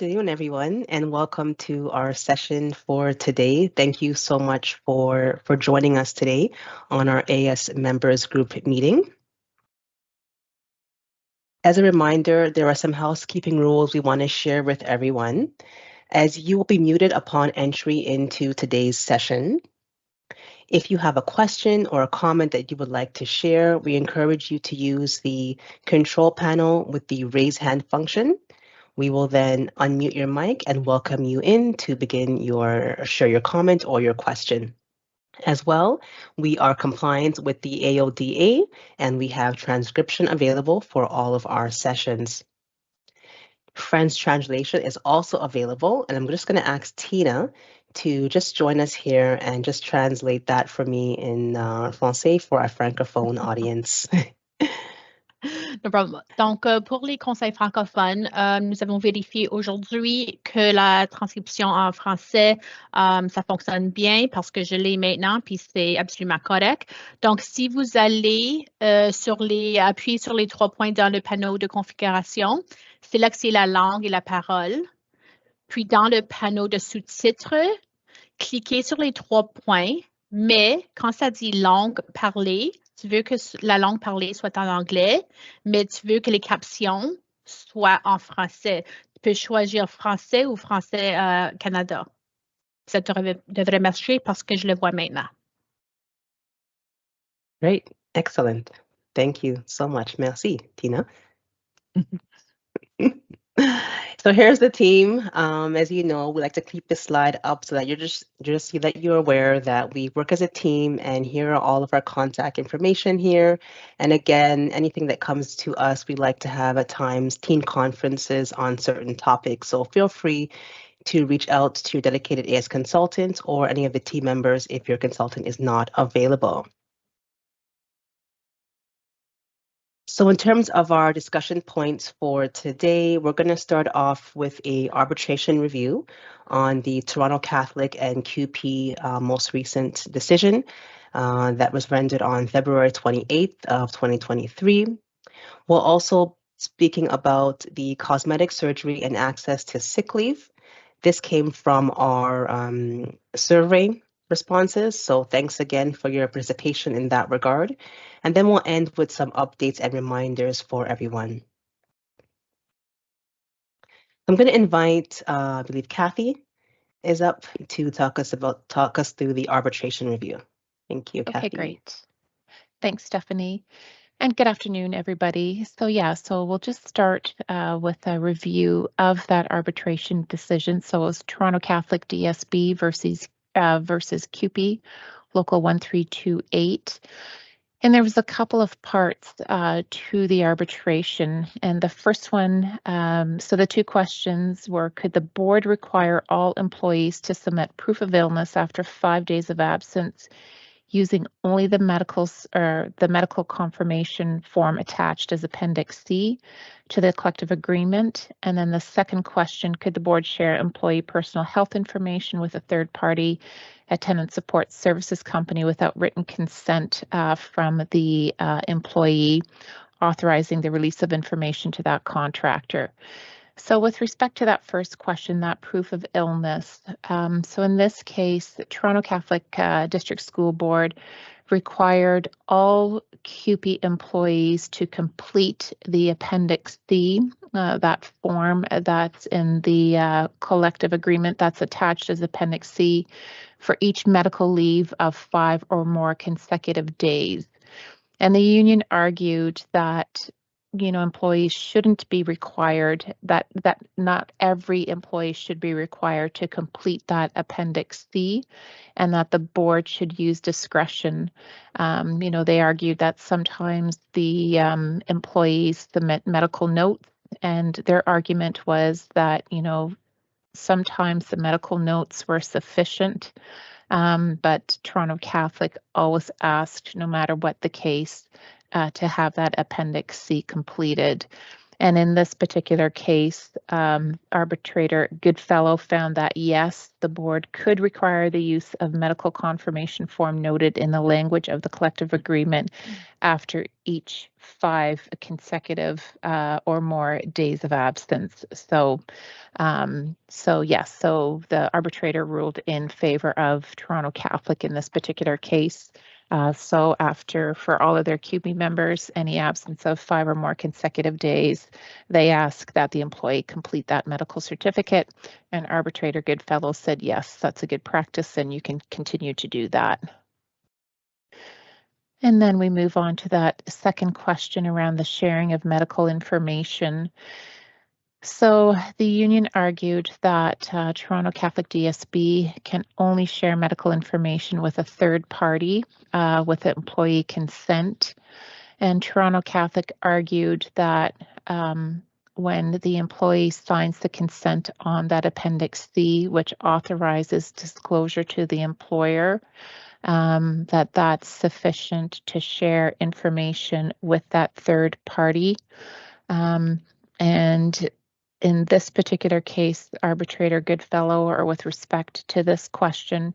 afternoon, everyone, and welcome to our session for today. Thank you so much for joining us today on our AS members group meeting. As a reminder, there are some housekeeping rules we want to share with everyone, as you will be muted upon entry into today's session. If you have a question or a comment that you would like to share, we encourage you to use the control panel with the raise hand function. We will then unmute your mic and welcome you in to begin share your comment or your question. As well, we are compliant with the AODA and we have transcription available for all of our sessions. French translation is also available, and I'm just going to ask Tina to just join us here and just translate that for me in français for our francophone audience. No problem. Donc, pour les conseils francophones, nous avons vérifié aujourd'hui que la transcription en français, ça fonctionne bien parce que je l'ai maintenant, puis c'est absolument correct. Donc, si vous allez appuyer sur les 3 points dans le panneau de configuration, sélectionnez la langue et la parole. Puis, dans le panneau de sous-titres, cliquez sur les 3 points, mais quand ça dit langue parlée, tu veux que la langue parlée soit en anglais, mais tu veux que les captions soient en français. Tu peux choisir français ou français Canada. Ça devrait marcher parce que je le vois maintenant. Great, excellent. Thank you so much. Merci, Tina. So here's the team. As you know, we like to keep this slide up so that you're aware that we work as a team, and here are all of our contact information here. And again, anything that comes to us, we like to have at times team conferences on certain topics. So feel free to reach out to your dedicated AS consultant or any of the team members if your consultant is not available. So in terms of our discussion points for today, we're going to start off with a arbitration review on the Toronto Catholic and QP most recent decision that was rendered on February 28th of 2023. We'll also speaking about the cosmetic surgery and access to sick leave. This came from our survey responses. So thanks again for your participation in that regard. And then we'll end with some updates and reminders for everyone. I'm going to invite, I believe Kathy is up to talk us through the arbitration review. Thank you, Kathy. Okay, great. Thanks, Stephanie. And good afternoon, everybody. So we'll just start with a review of that arbitration decision. So it was Toronto Catholic DSB versus QP, Local 1328. And there was a couple of parts to the arbitration. And the first one, so the 2 questions were, could the board require all employees to submit proof of illness after 5 days of absence using only the medical confirmation form attached as Appendix C to the collective agreement? And then the second question, could the board share employee personal health information with a third-party attendant support services company without written consent from the employee authorizing the release of information to that contractor? So with respect to that first question, that proof of illness, so in this case, the Toronto Catholic District School Board required all QP employees to complete the Appendix C, that form that's in the collective agreement that's attached as Appendix C for each medical leave of 5 or more consecutive days. And the union argued that employees shouldn't be required, that not every employee should be required to complete that Appendix C, and that the board should use discretion. They argued that sometimes the employees submit medical notes, and their argument was that, sometimes the medical notes were sufficient, but Toronto Catholic always asked, no matter what the case, to have that Appendix C completed. And in this particular case, arbitrator Goodfellow found that yes, the board could require the use of medical confirmation form noted in the language of the collective agreement after each 5 consecutive or more days of absence. So yes, so the arbitrator ruled in favor of Toronto Catholic in this particular case. So for all of their QB members, any absence of 5 or more consecutive days, they ask that the employee complete that medical certificate. And arbitrator Goodfellow said, yes, that's a good practice and you can continue to do that. And then we move on to that second question around the sharing of medical information. So the union argued that Toronto Catholic DSB can only share medical information with a third party with employee consent. And Toronto Catholic argued that when the employee signs the consent on that Appendix C, which authorizes disclosure to the employer, that's sufficient to share information with that third party. And in this particular case, arbitrator Goodfellow, or with respect to this question,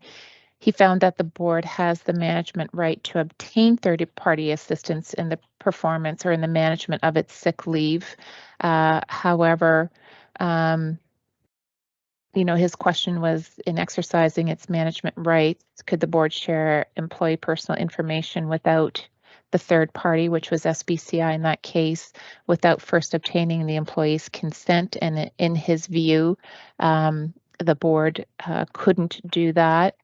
he found that the board has the management right to obtain third-party assistance in the performance or in the management of its sick leave. However, his question was, in exercising its management rights, could the board share employee personal information without the third party, which was SBCI in that case, without first obtaining the employee's consent? And in his view, the board couldn't do that.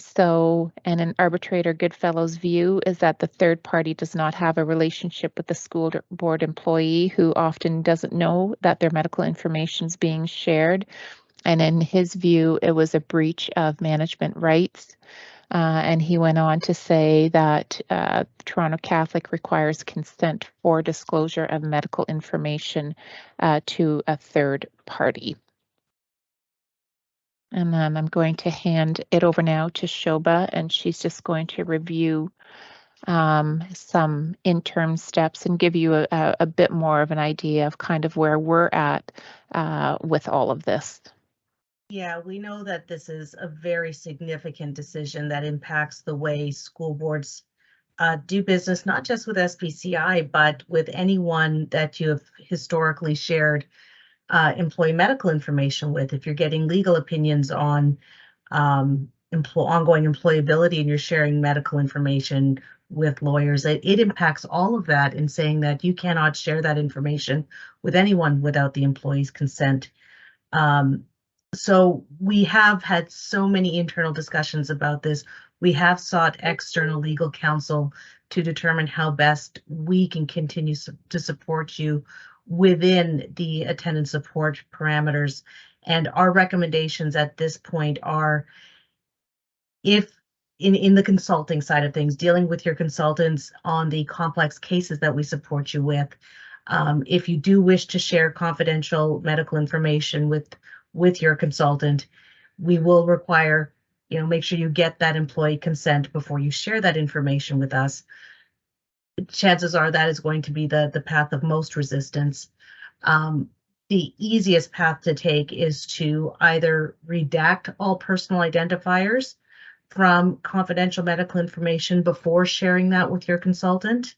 So, and an arbitrator Goodfellow's view is that the third party does not have a relationship with the school board employee, who often doesn't know that their medical information is being shared. And in his view, it was a breach of management rights. And he went on to say that Toronto Catholic requires consent for disclosure of medical information to a third party. And then I'm going to hand it over now to Shobha, and she's just going to review some interim steps and give you a bit more of an idea of kind of where we're at with all of this. Yeah, we know that this is a very significant decision that impacts the way school boards do business, not just with SPCI, but with anyone that you have historically shared employee medical information with. If you're getting legal opinions on ongoing employability and you're sharing medical information with lawyers, it impacts all of that in saying that you cannot share that information with anyone without the employee's consent. So we have had so many internal discussions about this. We have sought external legal counsel to determine how best we can continue to support you within the attendance support parameters. And our recommendations at this point are, if in the consulting side of things, dealing with your consultants on the complex cases that we support you with, if you do wish to share confidential medical information with your consultant, we will require, make sure you get that employee consent before you share that information with us. Chances are that is going to be the path of most resistance. The easiest path to take is to either redact all personal identifiers from confidential medical information before sharing that with your consultant,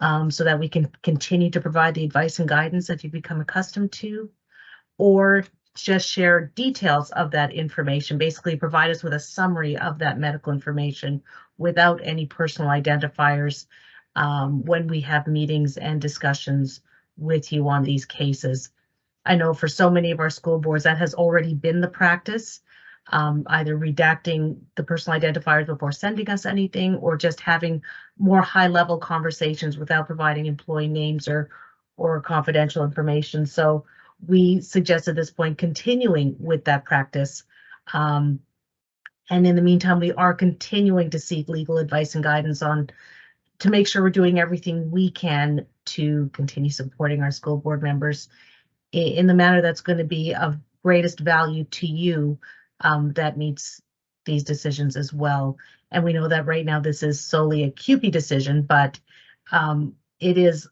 so that we can continue to provide the advice and guidance that you've become accustomed to, or just share details of that information, basically provide us with a summary of that medical information without any personal identifiers when we have meetings and discussions with you on these cases. I know for so many of our school boards that has already been the practice, either redacting the personal identifiers before sending us anything, or just having more high-level conversations without providing employee names or confidential information. So we suggest at this point continuing with that practice. And in the meantime, we are continuing to seek legal advice and guidance to make sure we're doing everything we can to continue supporting our school board members in the manner that's going to be of greatest value to you, that meets these decisions as well. And we know that right now this is solely a CUPE decision, but it is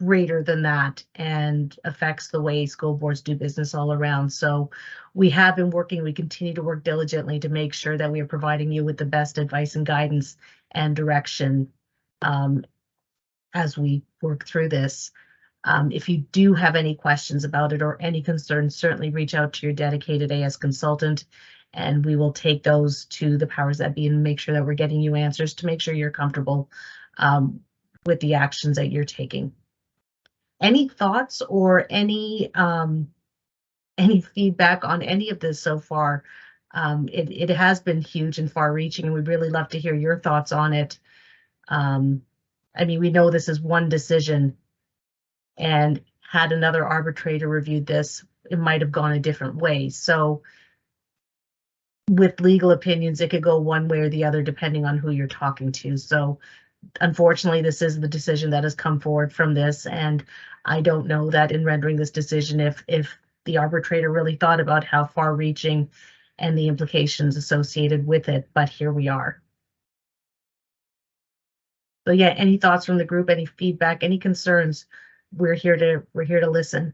greater than that and affects the way school boards do business all around. So we have been working, we continue to work diligently to make sure that we are providing you with the best advice and guidance and direction as we work through this. If you do have any questions about it or any concerns, certainly reach out to your dedicated AS consultant, and we will take those to the powers that be and make sure that we're getting you answers to make sure you're comfortable with the actions that you're taking. Any thoughts or any feedback on any of this so far? It has been huge and far-reaching, and we'd really love to hear your thoughts on it. I mean, we know this is one decision, and had another arbitrator reviewed this, it might have gone a different way. So with legal opinions, it could go one way or the other depending on who you're talking to. So unfortunately, this is the decision that has come forward from this, and I don't know that in rendering this decision if the arbitrator really thought about how far-reaching and the implications associated with it, but here we are. So yeah, any thoughts from the group, any feedback, any concerns? We're here to listen.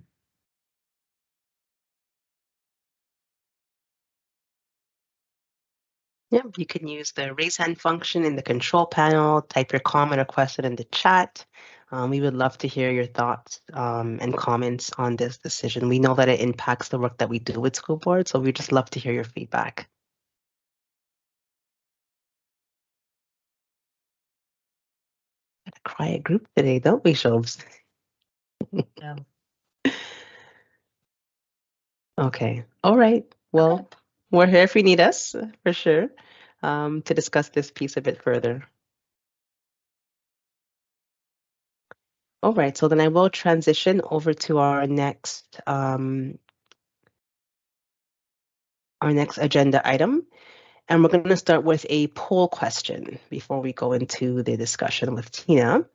Yeah, you can use the raise hand function in the control panel, type your comment or question in the chat. We would love to hear your thoughts and comments on this decision. We know that it impacts the work that we do with school boards, so we just love to hear your feedback. Got a quiet group today, don't we, Shobs? Yeah. Okay, all right. Well, we're here if you need us, for sure, to discuss this piece a bit further. All right, so then I will transition over to our next agenda item, and we're going to start with a poll question before we go into the discussion with Tina.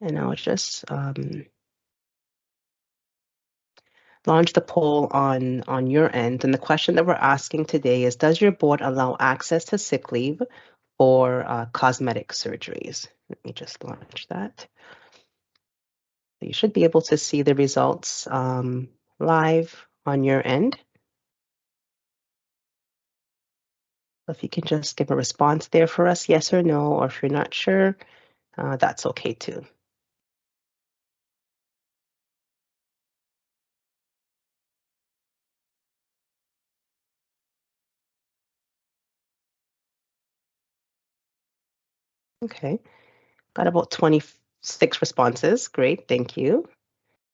And I'll just launch the poll on your end. And the question that we're asking today is, does your board allow access to sick leave for cosmetic surgeries? Let me just launch that. You should be able to see the results live on your end. If you can just give a response there for us, yes or no, or if you're not sure, that's okay too. Okay, got about 26 responses. Great, thank you. I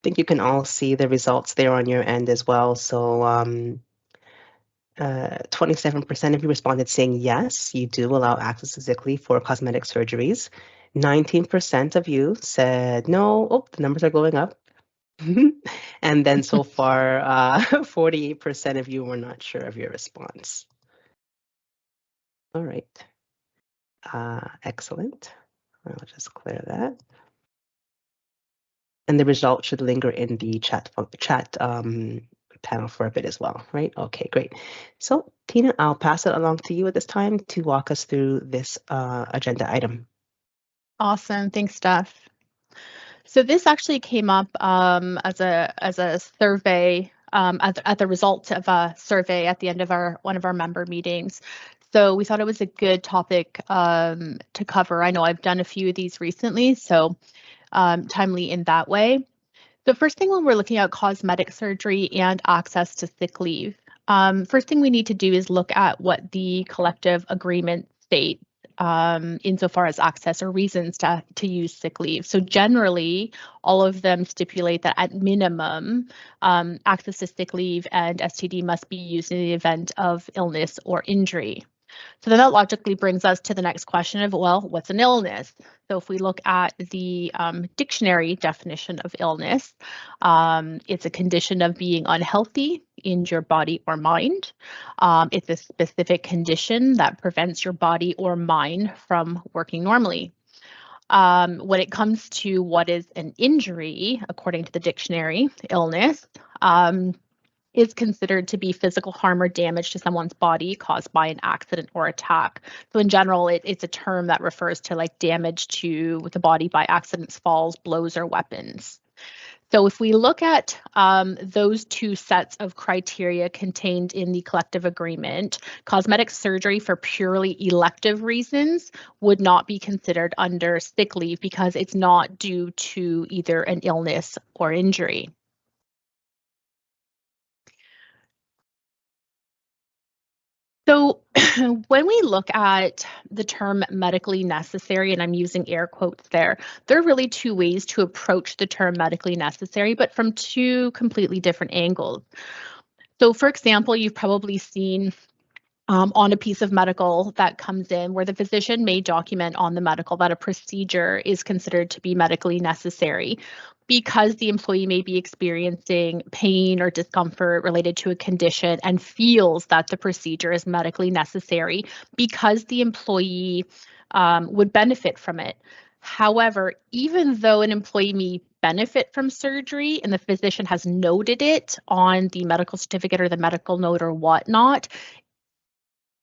think you can all see the results there on your end as well. So 27% of you responded saying yes, you do allow access to sick leave for cosmetic surgeries. 19% of you said no. Oh, the numbers are going up. And then so far, 48% of you were not sure of your response. All right. Excellent. I'll just clear that. And the result should linger in the chat panel for a bit as well, right? Okay, great. So Tina, I'll pass it along to you at this time to walk us through this agenda item. Awesome. Thanks, Steph. So this actually came up as a survey at the result of a survey at the end of one of our member meetings. So we thought it was a good topic to cover. I know I've done a few of these recently, so timely in that way. The first thing when we're looking at cosmetic surgery and access to sick leave, first thing we need to do is look at what the collective agreement states insofar as access or reasons to use sick leave. So generally, all of them stipulate that at minimum, access to sick leave and STD must be used in the event of illness or injury. So then that logically brings us to the next question of, well, what's an illness? So if we look at the dictionary definition of illness, it's a condition of being unhealthy in your body or mind. It's a specific condition that prevents your body or mind from working normally. When it comes to what is an injury, according to the dictionary, illness, is considered to be physical harm or damage to someone's body caused by an accident or attack. So in general, it's a term that refers to like damage to the body by accidents, falls, blows, or weapons. So if we look at those two sets of criteria contained in the collective agreement, cosmetic surgery for purely elective reasons would not be considered under sick leave because it's not due to either an illness or injury. So when we look at the term medically necessary, and I'm using air quotes there are really two ways to approach the term medically necessary, but from two completely different angles. So for example, you've probably seen on a piece of medical that comes in where the physician may document on the medical that a procedure is considered to be medically necessary because the employee may be experiencing pain or discomfort related to a condition and feels that the procedure is medically necessary because the employee would benefit from it. However, even though an employee may benefit from surgery and the physician has noted it on the medical certificate or the medical note or whatnot,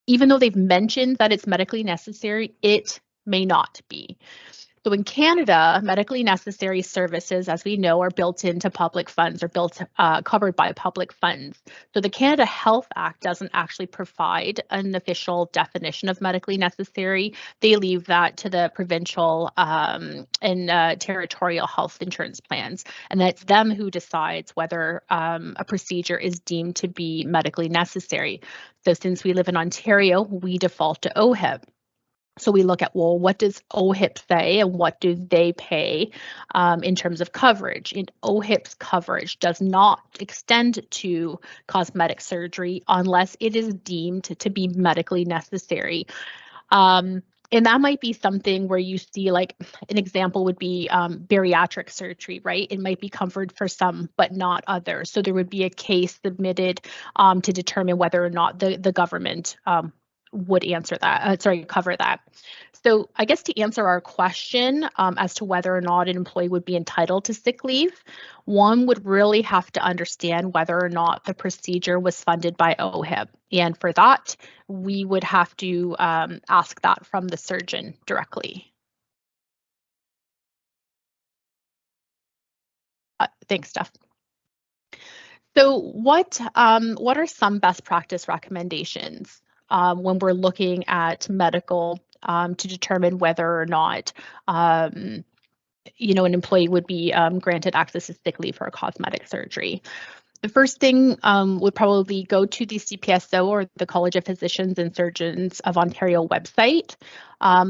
even though they've mentioned that it's medically necessary, it may not be. So in Canada, medically necessary services, as we know, are built into public funds or covered by public funds. So the Canada Health Act doesn't actually provide an official definition of medically necessary. They leave that to the provincial and territorial health insurance plans, and that's them who decides whether a procedure is deemed to be medically necessary. So since we live in Ontario, we default to OHIP. So we look at, well, what does OHIP say and what do they pay in terms of coverage? And OHIP's coverage does not extend to cosmetic surgery unless it is deemed to be medically necessary. And that might be something where you see, like an example would be bariatric surgery, right? It might be covered for some, but not others. So there would be a case submitted to determine whether or not the government would cover that. So I guess to answer our question as to whether or not an employee would be entitled to sick leave, one would really have to understand whether or not the procedure was funded by OHIP. And for that, we would have to ask that from the surgeon directly. Thanks, Steph. So what are some best practice recommendations when we're looking at medical to determine whether or not an employee would be granted access to sick leave for a cosmetic surgery? The first thing would probably go to the CPSO or the College of Physicians and Surgeons of Ontario website.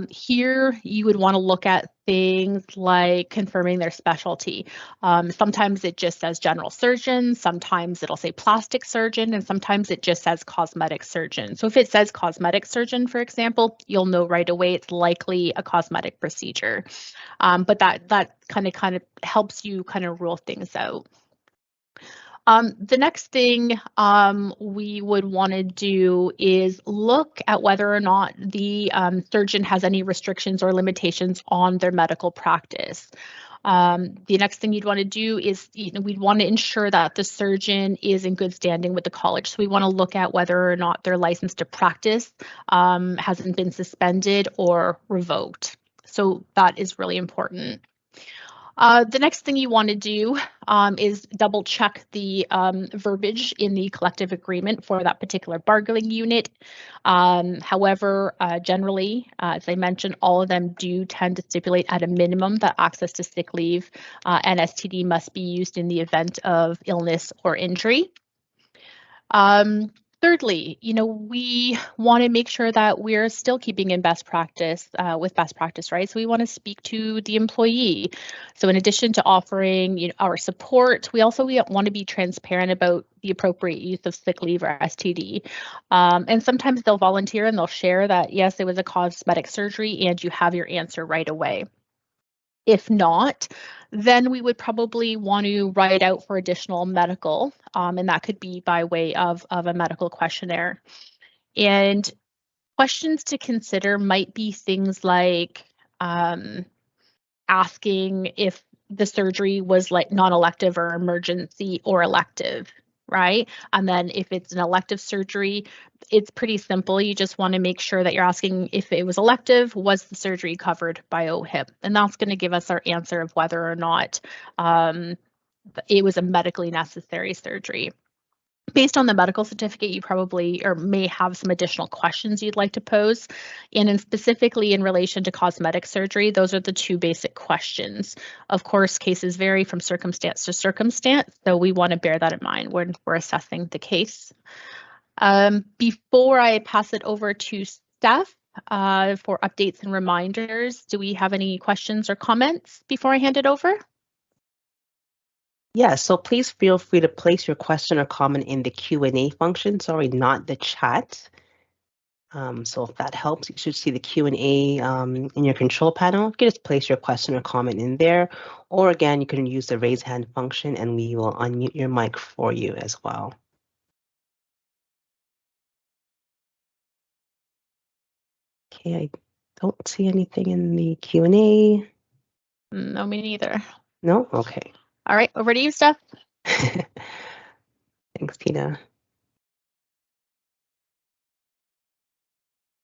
Here, you would want to look at things like confirming their specialty. Sometimes it just says general surgeon, sometimes it'll say plastic surgeon, and sometimes it just says cosmetic surgeon. So if it says cosmetic surgeon, for example, you'll know right away it's likely a cosmetic procedure. But that kind of helps you kind of rule things out. The next thing we would want to do is look at whether or not the surgeon has any restrictions or limitations on their medical practice. The next thing you'd want to do is, we'd want to ensure that the surgeon is in good standing with the college. So we want to look at whether or not their license to practice hasn't been suspended or revoked. So that is really important. The next thing you want to do is double check the verbiage in the collective agreement for that particular bargaining unit. However, generally, as I mentioned, all of them do tend to stipulate at a minimum that access to sick leave and STD must be used in the event of illness or injury. Thirdly, we want to make sure that we're still keeping in best practice with best practice, right? So we want to speak to the employee. So in addition to offering our support, we want to be transparent about the appropriate use of sick leave or STD. And sometimes they'll volunteer and they'll share that, yes, it was a cosmetic surgery and you have your answer right away. If not, then we would probably want to write out for additional medical, and that could be by way of a medical questionnaire. And questions to consider might be things like asking if the surgery was like non-elective or emergency or elective, right? And then if it's an elective surgery, it's pretty simple. You just want to make sure that you're asking if it was elective, was the surgery covered by OHIP? And that's going to give us our answer of whether or not it was a medically necessary surgery. Based on the medical certificate, you probably or may have some additional questions you'd like to pose. And then specifically in relation to cosmetic surgery, those are the two basic questions. Of course, cases vary from circumstance to circumstance, so we want to bear that in mind when we're assessing the case. Before I pass it over to Steph for updates and reminders, do we have any questions or comments before I hand it over? Yeah, so please feel free to place your question or comment in the Q&A function, sorry, not the chat. So if that helps, you should see the Q&A in your control panel. You can just place your question or comment in there, or again, you can use the raise hand function and we will unmute your mic for you as well. Okay, I don't see anything in the Q&A. No, me neither. No? Okay. All right, over to you, Steph. Thanks, Tina.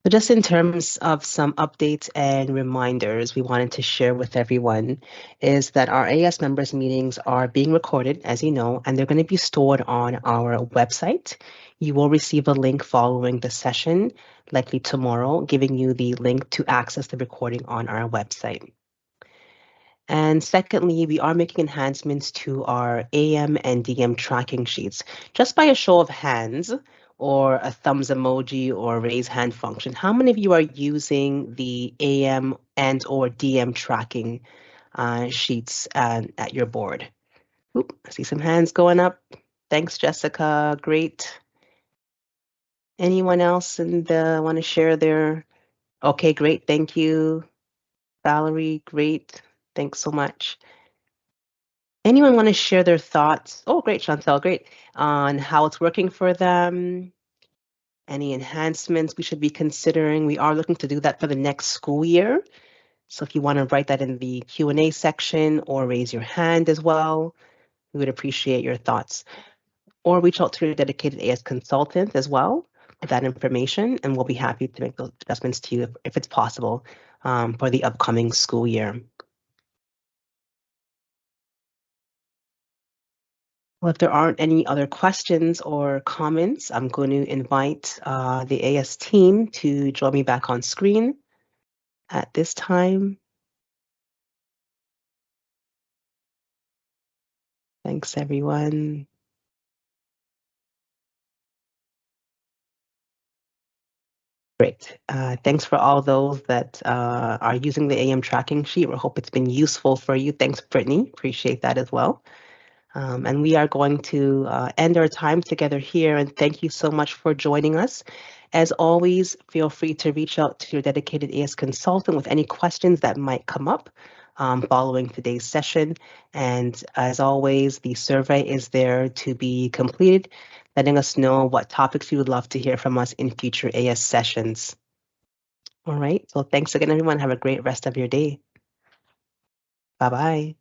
So just in terms of some updates and reminders we wanted to share with everyone is that our AS members meetings are being recorded, as you know, and they're going to be stored on our website. You will receive a link following the session, likely tomorrow, giving you the link to access the recording on our website. And secondly, we are making enhancements to our AM and DM tracking sheets. Just by a show of hands or a thumbs emoji or raise hand function, how many of you are using the AM and or DM tracking sheets at your board? Oop, I see some hands going up. Thanks, Jessica. Great. Anyone else want to share their? Okay, great. Thank you. Valerie, great. Thanks so much. Anyone want to share their thoughts? Oh, great, Chantel, great. On how it's working for them. Any enhancements we should be considering? We are looking to do that for the next school year. So if you want to write that in the Q&A section or raise your hand as well, we would appreciate your thoughts. Or reach out to your dedicated AS consultant as well with that information, and we'll be happy to make those adjustments to you if it's possible for the upcoming school year. Well, if there aren't any other questions or comments, I'm going to invite the AS team to join me back on screen at this time. Thanks, everyone. Great. Thanks for all those that are using the AM tracking sheet. We hope it's been useful for you. Thanks, Brittany. Appreciate that as well. And we are going to end our time together here. And thank you so much for joining us. As always, feel free to reach out to your dedicated AS consultant with any questions that might come up following today's session. And as always, the survey is there to be completed, letting us know what topics you would love to hear from us in future AS sessions. All right. So thanks again, everyone. Have a great rest of your day. Bye-bye.